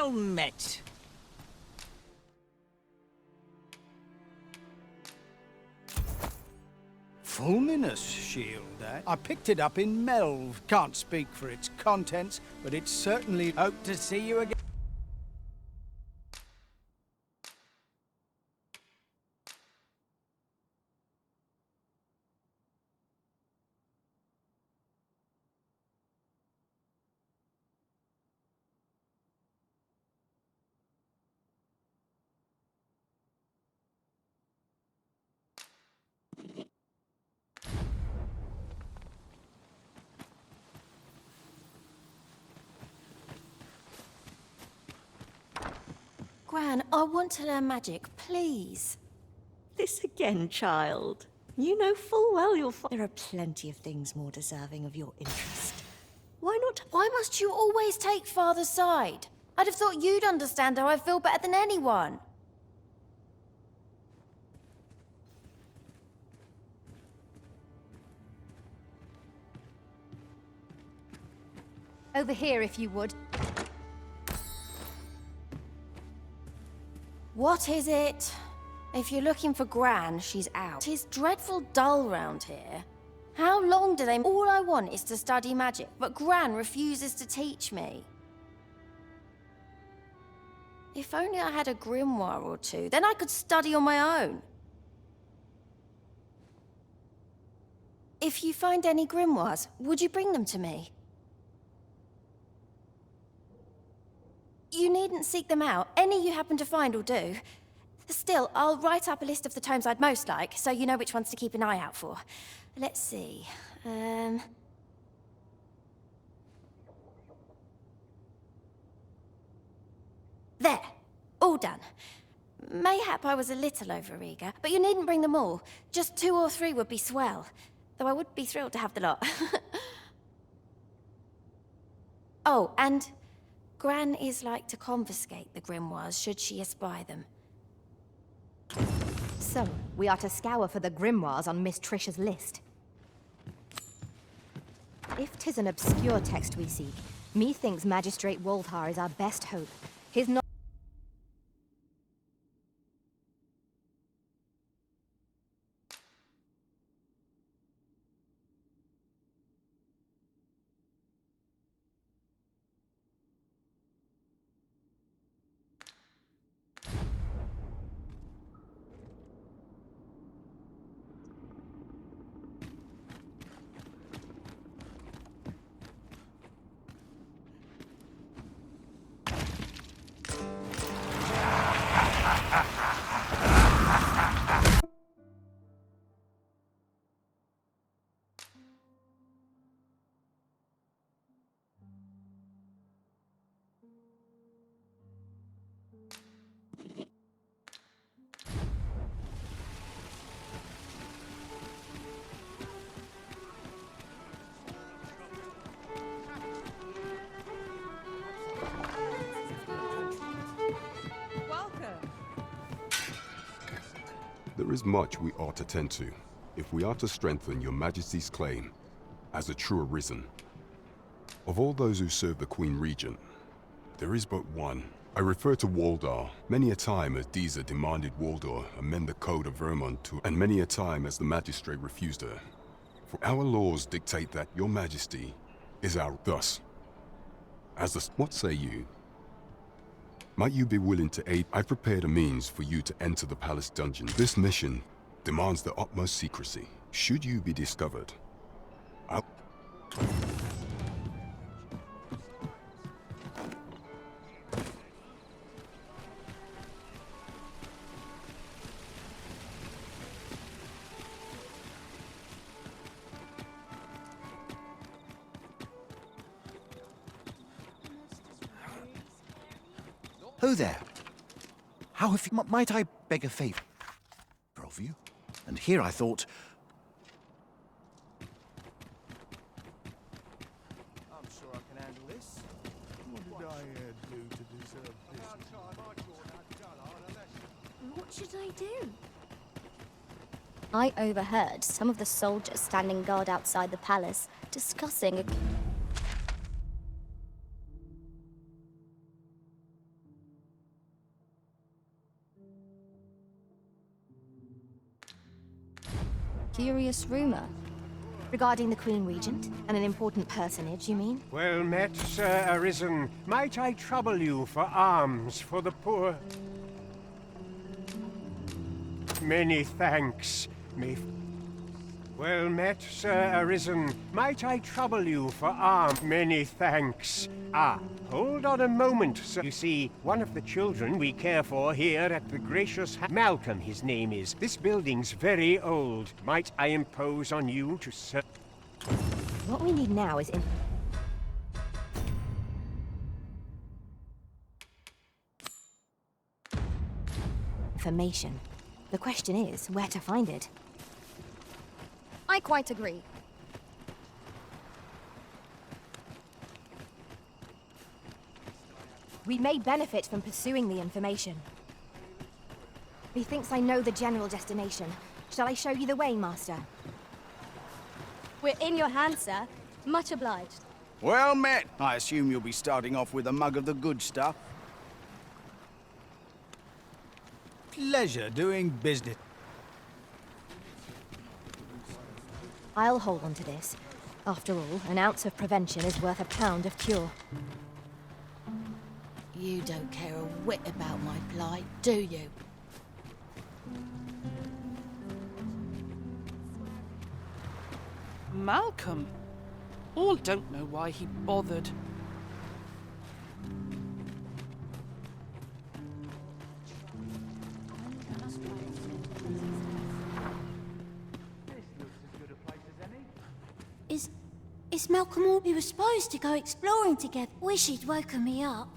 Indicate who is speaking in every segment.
Speaker 1: Well met. Fulminous shield, eh? I picked it up in Melv. Can't speak for its contents, but it's certainly hope to see you again.
Speaker 2: Gran, I want to learn magic, please.
Speaker 3: This again, child. You know full well you'll find there are plenty of things more deserving of your interest. Why not?
Speaker 2: Why must you always take Father's side? I'd have thought you'd understand how I feel better than anyone.
Speaker 4: Over here, if you would.
Speaker 2: What is it? If you're looking for Gran, she's out. It's dreadful dull round here. How long do they... All I want is to study magic, but Gran refuses to teach me. If only I had a grimoire or two, then I could study on my own. If you find any grimoires, would you bring them to me? You needn't seek them out. Any you happen to find will do. Still, I'll write up a list of the tomes I'd most like, so you know which ones to keep an eye out for. Let's see. There. All done. Mayhap I was a little overeager, but you needn't bring them all. Just 2 or 3 would be swell. Though I would be thrilled to have the lot. Oh, and... Gran is like to confiscate the grimoires should she espy them.
Speaker 4: So, we are to scour for the grimoires on Miss Trish's list. If 'tis an obscure text we seek, methinks Magistrate Woldhar is our best hope. His knowledge...
Speaker 5: There is much we ought to tend to, if we are to strengthen your Majesty's claim as a true arisen. Of all those who serve the Queen Regent, there is but one. I refer to Waldar. Many a time as Disa demanded Waldar amend the Code of Vermont to, and many a time as the Magistrate refused her. For our laws dictate that your Majesty is our thus. As the... What say you? Might you be willing to aid? I prepared a means for you to enter the palace dungeon. This mission demands the utmost secrecy. Should you be discovered, I'll...
Speaker 6: Ho there. How have you... Might I beg a favor of you? And here I thought...
Speaker 1: I'm sure I can handle this. What did I do to deserve this?
Speaker 7: What should I do?
Speaker 4: I overheard some of the soldiers standing guard outside the palace discussing a... mysterious rumor. Regarding the Queen Regent and an important personage, you mean?
Speaker 8: Well met, Sir Arisen. Might I trouble you for alms for the poor? Many thanks. Well met, Sir Arisen. Might I trouble you for alms? Many thanks. Ah, hold on a moment, sir. You see, one of the children we care for here at the gracious Malcolm, his name is. This building's very old. Might I impose on you to sir?
Speaker 4: What we need now is information. The question is, where to find it?
Speaker 7: I quite agree.
Speaker 4: We may benefit from pursuing the information. He thinks I know the general destination. Shall I show you the way, Master?
Speaker 7: We're in your hands, sir. Much obliged.
Speaker 1: Well met. I assume you'll be starting off with a mug of the good stuff. Pleasure doing business.
Speaker 4: I'll hold on to this. After all, an ounce of prevention is worth a pound of cure.
Speaker 2: You don't care a whit about my plight, do you?
Speaker 9: Malcolm? I don't know why he bothered.
Speaker 7: Is Malcolm all we were supposed to go exploring together? Wish he'd woken me up.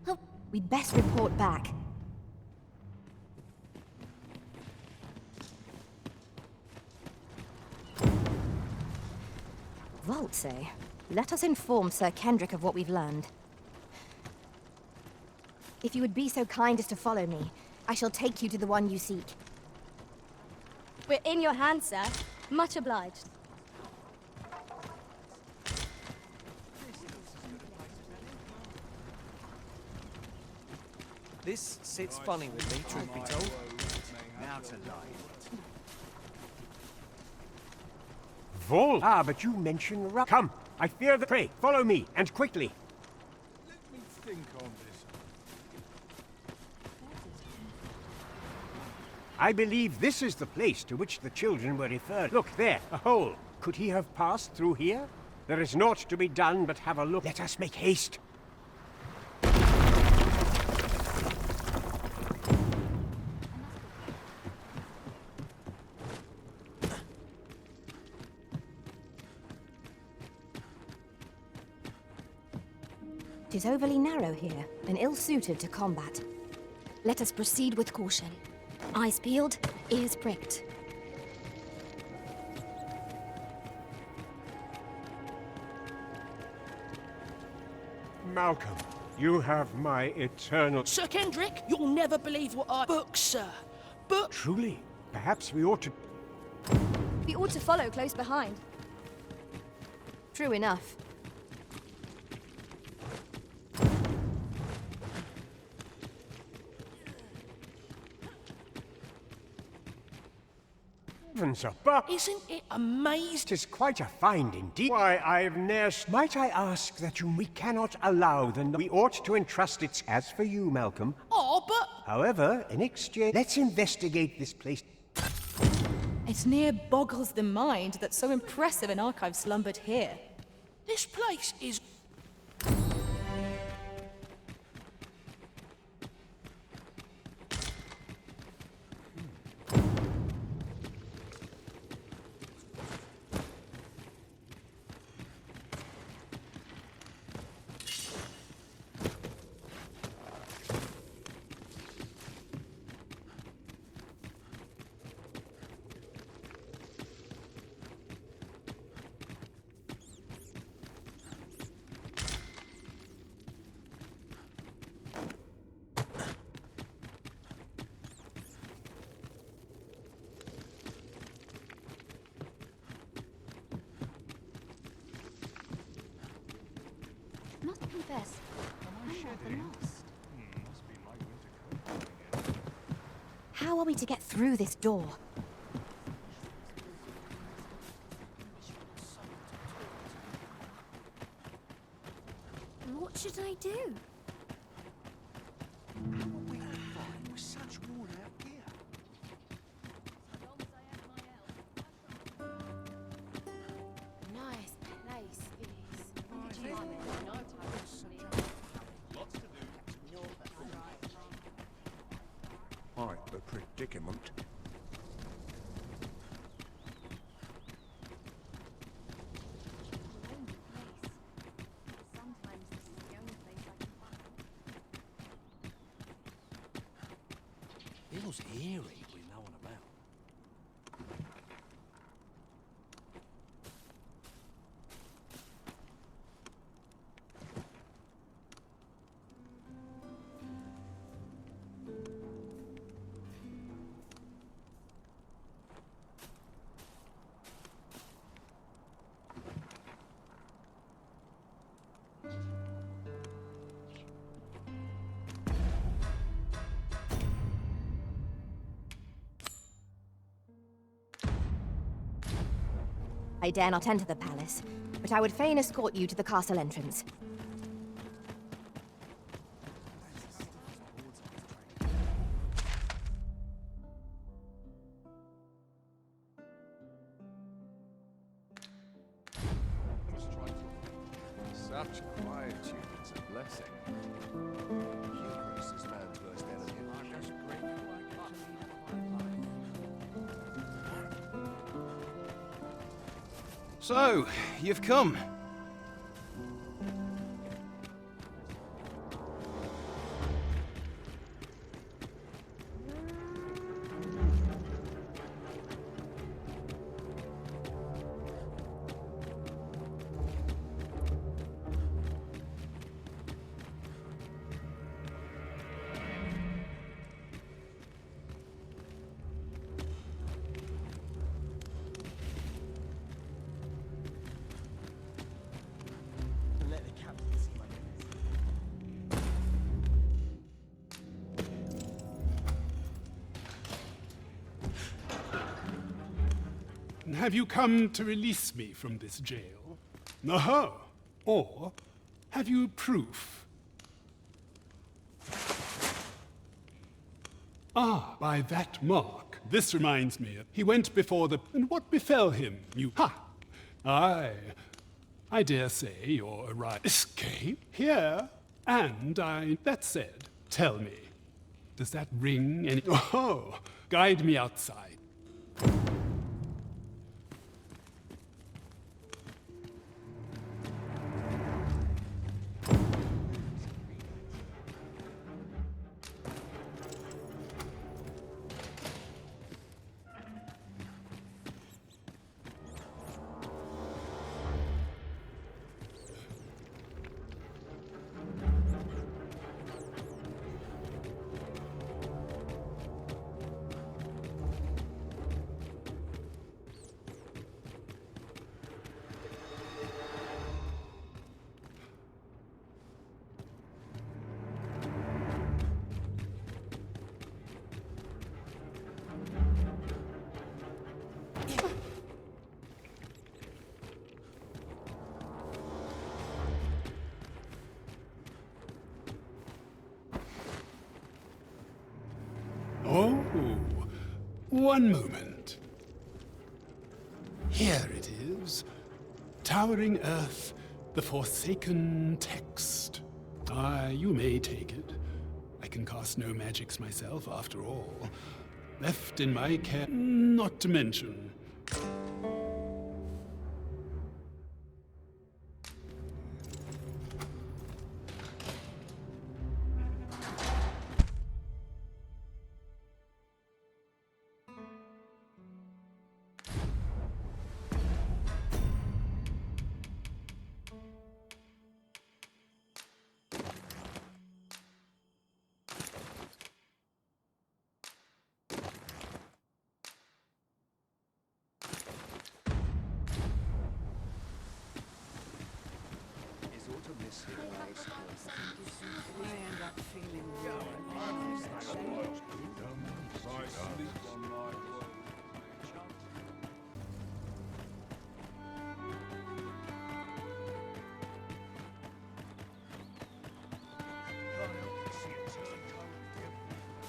Speaker 7: Oh,
Speaker 4: We'd best report back. Vault, eh? Let us inform Sir Kendrick of what we've learned. If you would be so kind as to follow me, I shall take you to the one you seek.
Speaker 7: we're in your hands, sir. Much obliged.
Speaker 10: This sits funny with me, truth be told.
Speaker 6: Now to life.
Speaker 8: Vol? Ah, but you mentioned Come, I fear the prey. Follow me, and quickly.
Speaker 1: Let me think on this.
Speaker 8: I believe this is the place to which the children were referred. Look there, a hole. Could he have passed through here? There is naught to be done but have a look. Let us make haste.
Speaker 4: It is overly narrow here, and ill-suited to combat.
Speaker 7: Let us proceed with caution. Eyes peeled, ears pricked.
Speaker 8: Malcolm, you have my eternal...
Speaker 9: Sir Kendrick, you'll never believe what I... Books, sir. Books.
Speaker 8: Truly, perhaps we ought to...
Speaker 7: We ought to follow close behind.
Speaker 4: True enough.
Speaker 8: Heavens above!
Speaker 9: Isn't it amazing?
Speaker 8: 'Tis quite a find indeed. Why, I've ne'er... Might I ask that we cannot allow the... We ought to entrust it as for you, Malcolm.
Speaker 9: Oh, but...
Speaker 8: However, in exchange... Let's investigate this place.
Speaker 11: It near boggles the mind that so impressive an archive slumbered here.
Speaker 9: This place is...
Speaker 7: Must confess, I'm rather lost.
Speaker 4: How are we to get through this door?
Speaker 7: do?
Speaker 6: What we could find was such worn-out gear.
Speaker 2: Nice place it is.
Speaker 8: Quite the predicament.
Speaker 10: Feels eerie with no one about.
Speaker 4: I dare not enter the palace, but I would fain escort you to the castle entrance.
Speaker 12: Such quietude is a blessing. Hubris is man's worst enemy. I'm just grateful I get to lead my life.
Speaker 10: So, you've come.
Speaker 13: Have you come to release me from this jail? Aha! Or have you proof? Ah, by that mark. This reminds me. He went before the... And what befell him? You... Ha! I dare say your escape here. And That said, tell me, does that ring any... Oh, guide me outside. Oh, one moment. Here it is. Towering Earth, the Forsaken Text. You may take it. I can cast no magics myself, after all. Left in my care, not to mention.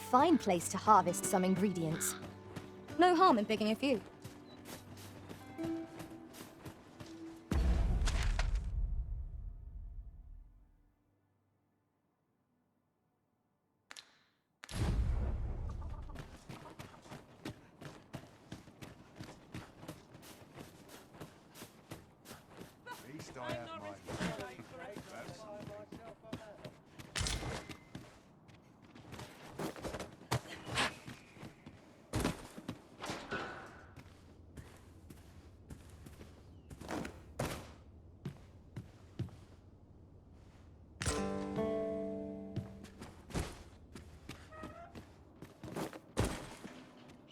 Speaker 4: fine place to harvest some ingredients.
Speaker 14: No harm in picking a few.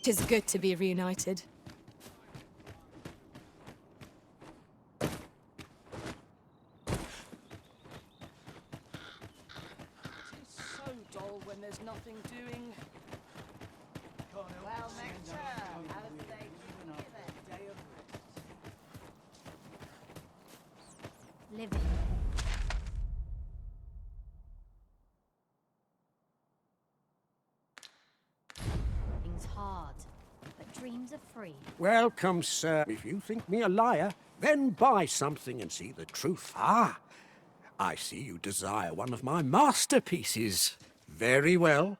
Speaker 11: Tis good to be reunited.
Speaker 9: It's so dull when there's nothing doing. Well, lecture. Have a steak.
Speaker 4: Living. Things hard, but dreams are free.
Speaker 15: Welcome, sir. If you think me a liar, then buy something and see the truth. Ah, I see you desire one of my masterpieces. Very well.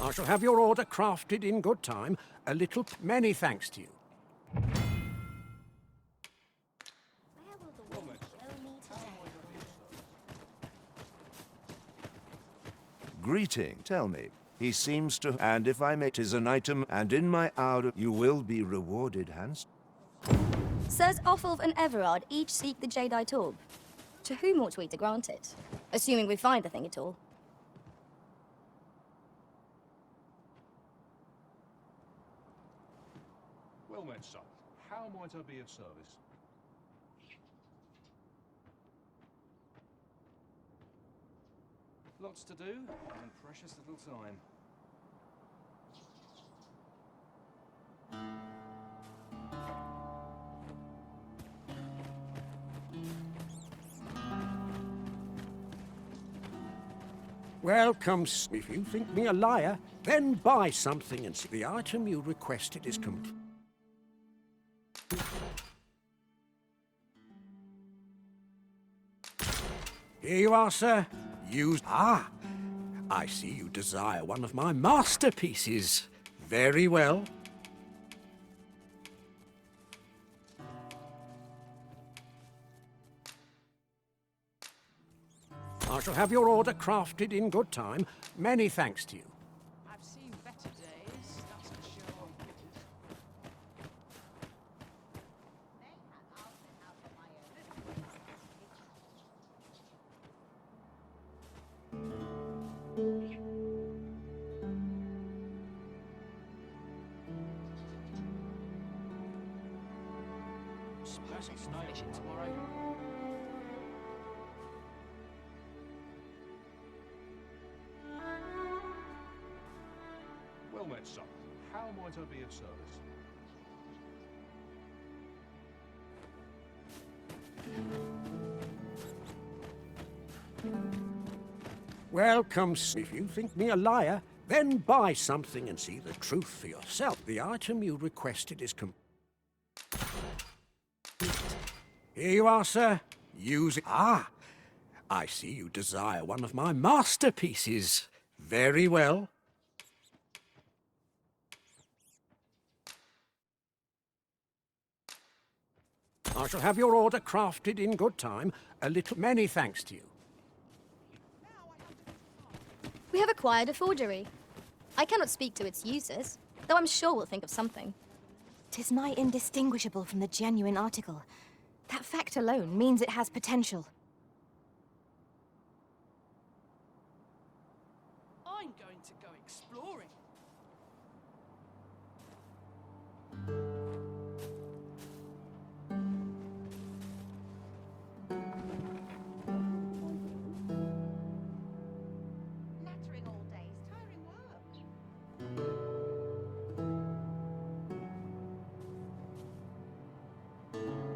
Speaker 15: I shall have your order crafted in good time. A little... Many thanks to you.
Speaker 16: Greeting. Tell me. He seems to... And if I may, 'tis an item, and in my hour you will be rewarded, Hans.
Speaker 14: Sirs Offulf and Everard each seek the Jadeite orb. To whom ought we to grant it? Assuming we find the thing at all.
Speaker 12: Well met, son. How might I be of service? Lots to do, and precious little time.
Speaker 15: Welcome. If you think me a liar, then buy something and see the item you requested is complete. Here you are, sir. Use... Ah, I see you desire one of my masterpieces. Very well. I shall have your order crafted in good time. Many thanks to you.
Speaker 9: I've seen better days, that's for sure. Suppose I'll finish it tomorrow.
Speaker 12: Well met, son. How might I be of service?
Speaker 15: Welcome. If you think me a liar, then buy something and see the truth for yourself. The item you requested is complete. Here you are, sir. Use it. Ah, I see you desire one of my masterpieces. Very well. I shall have your order crafted in good time. A little... Many thanks to you.
Speaker 14: We have acquired a forgery. I cannot speak to its users, though I'm sure we'll think of something.
Speaker 4: 'Tis nigh indistinguishable from the genuine article. That fact alone means it has potential.
Speaker 9: I'm going to go exploring.
Speaker 17: Nattering all day is tiring work.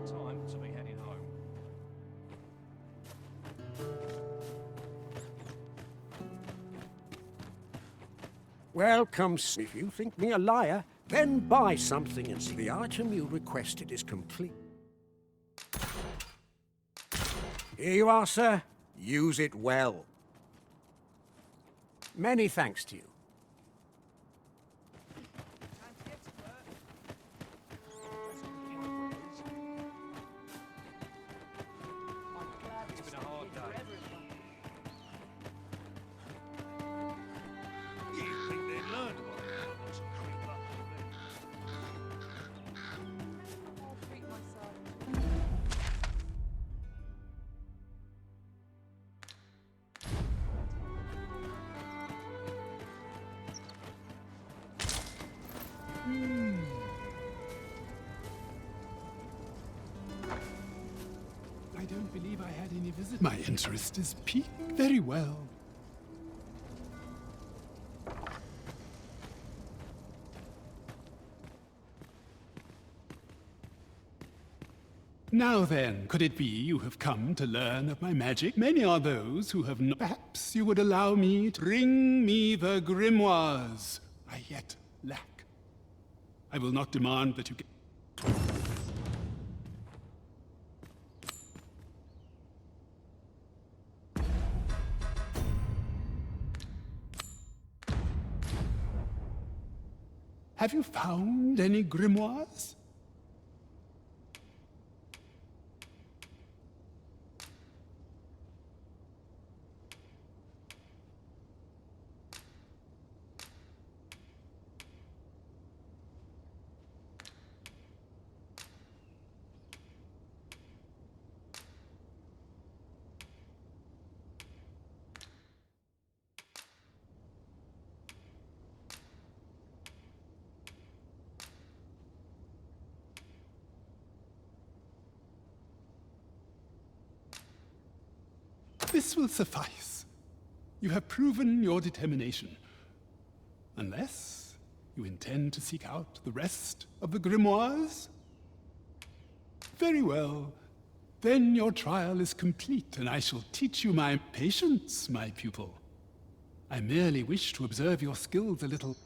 Speaker 12: Time to be heading
Speaker 15: Welcome. If you think me a liar, then buy something and see the item you requested is complete. Here you are, sir. Use it well. Many thanks to you.
Speaker 13: I don't believe I had any visit. My interest is piqued. Very well. Now then, could it be you have come to learn of my magic? Many are those who have not. Perhaps you would allow me to bring me the grimoires I yet lack. I will not demand that you get. Have you found any grimoires? This will suffice. You have proven your determination. Unless you intend to seek out the rest of the grimoires? Very well. Then your trial is complete, and I shall teach you my patience, my pupil. I merely wish to observe your skills a little.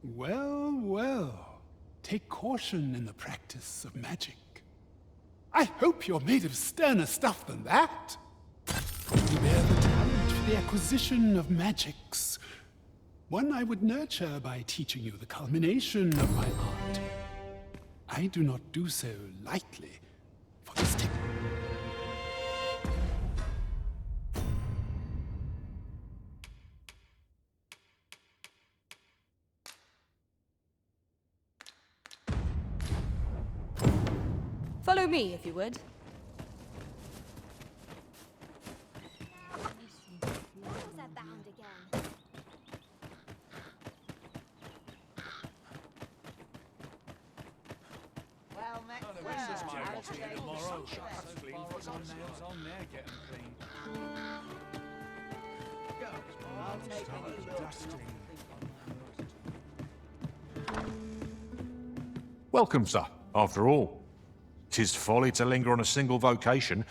Speaker 13: Well, well. Take caution in the practice of magic. I hope you're made of sterner stuff than that. You bear the talent for the acquisition of magics. One I would nurture by teaching you the culmination of my art. I do not do so lightly, for this
Speaker 11: Follow me, if you would.
Speaker 4: Was that bound again?
Speaker 1: Well, next tomorrow. Nails on there, get them clean. I'll take
Speaker 18: Welcome, sir. After all, 'tis folly to linger on a single vocation.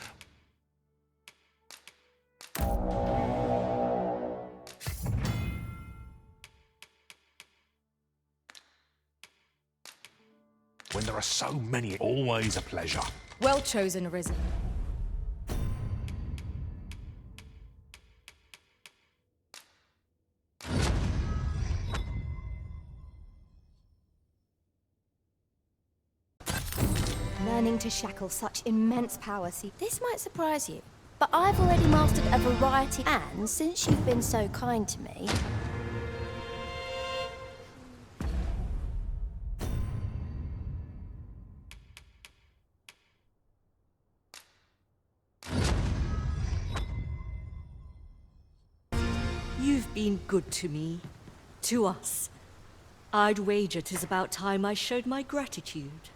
Speaker 18: When there are so many, always a pleasure.
Speaker 11: Well chosen, Arisen.
Speaker 4: Learning to shackle such immense power, see.
Speaker 2: This might surprise you, but I've already mastered a variety, and since you've been so kind to me,
Speaker 3: You've been good to me, to us. I'd wager 'tis about time I showed my gratitude.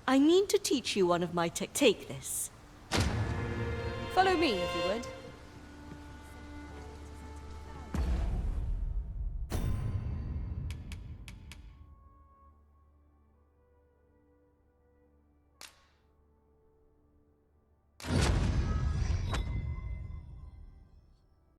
Speaker 3: I mean to teach you one of my Take this.
Speaker 11: Follow me, if you would.